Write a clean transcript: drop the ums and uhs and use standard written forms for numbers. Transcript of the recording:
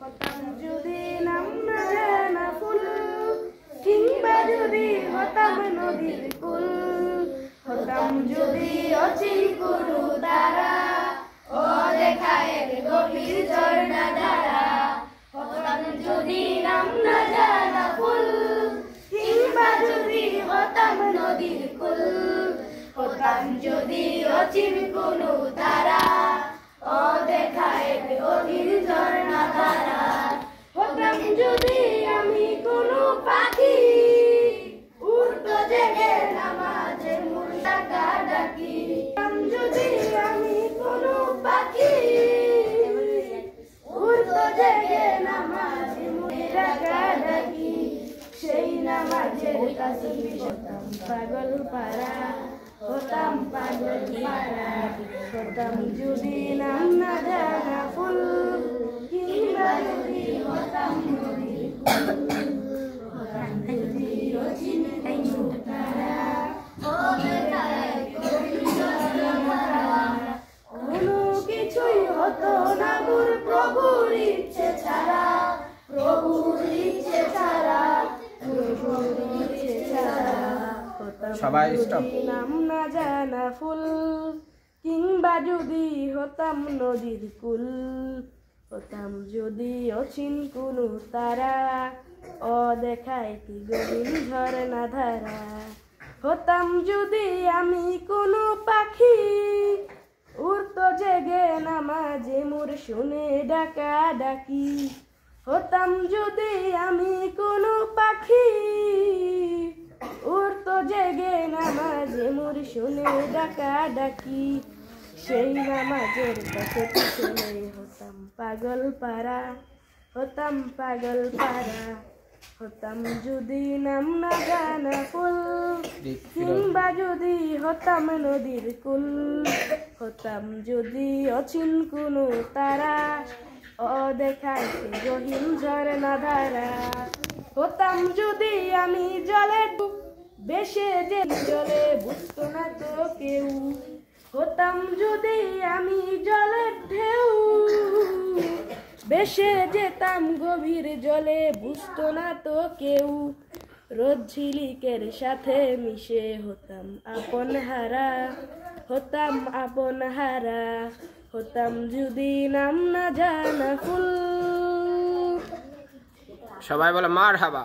হতাম যদি নাম না জানা ফুল, কিংবা যদি হতাম নদীর কুল, হতাম যদি অচিন কোনো তারা, অদেখা এক গভীর ঝর্ণা ধারা। হতাম যদি নাম না জানা ফুল, কিংবা যদি হতাম নদীর কুল, হতাম যদি অচিন কোনো তারা, অদেখা এক গভীর ঝর্ণা ধারা। হতাম যদি আমি কোনো পাখি, উড়তো জেগে নামাজে মোর ডাকা ডাকি। হতাম যদি আমি কোনো পাখি, উড়তো জেগে নামাজে মোর ডাকা ডাকি। সেই নামাজের কাছে হতাম পাগল পারা, হতাম পাগল পারা। হতাম যদি নাম না জানা ফুল, কিংবা যদি হতাম নদীর কুল, হতাম যদি অচিন কোনো তারা, অদেখা এক গভীর ঝর্ণা ধারা। কোনো কিছুই হতো না মোর প্রভুর ইচ্ছে ছাড়া, প্রভুর ইচ্ছে ছাড়া, প্রভুর ইচ্ছে ছাড়া। সবাই নাম না জানা ফুল, কিংবা যদি হতাম নদীর কুল, হতাম যদি অচিন কোনো তারা, অদেখা কি গভীর ঝর্ণা ধারা। হতাম যদি আমি কোনো পাখি, উড়তো জেগে নামাজে মোর শুনে ডাকা ডাকি। হতাম যদি আমি কোনো পাখি, উড়তো জেগে নামাজে মোর শুনে ডাকা ডাকি। সেই নামাজের কাছে পিছনে হতাম পাগল পারা, হতাম পাগল পারা। হতাম যদি নাম না জানা ফুল, কিংবা যদি হতাম নদীর কুল, হতাম যদি অচিন কোনো তারা, অদেখা গহীন ঝর্ণা ধারা। হতাম যদি আমি জলে বেশে যে জলে বুঝতো না তো কেউ, হতাম যদি আমি জলের ঢেউ, বেশে যেতাম গভীর জলে বুঝতো না তো কেউ। রোদ ঝিলিকের সাথে মিশে হতাম আপন হারা, হতাম আপন হারা। হতাম যদি নাম না জানা ফুল। সবাই বলে মারহাবা।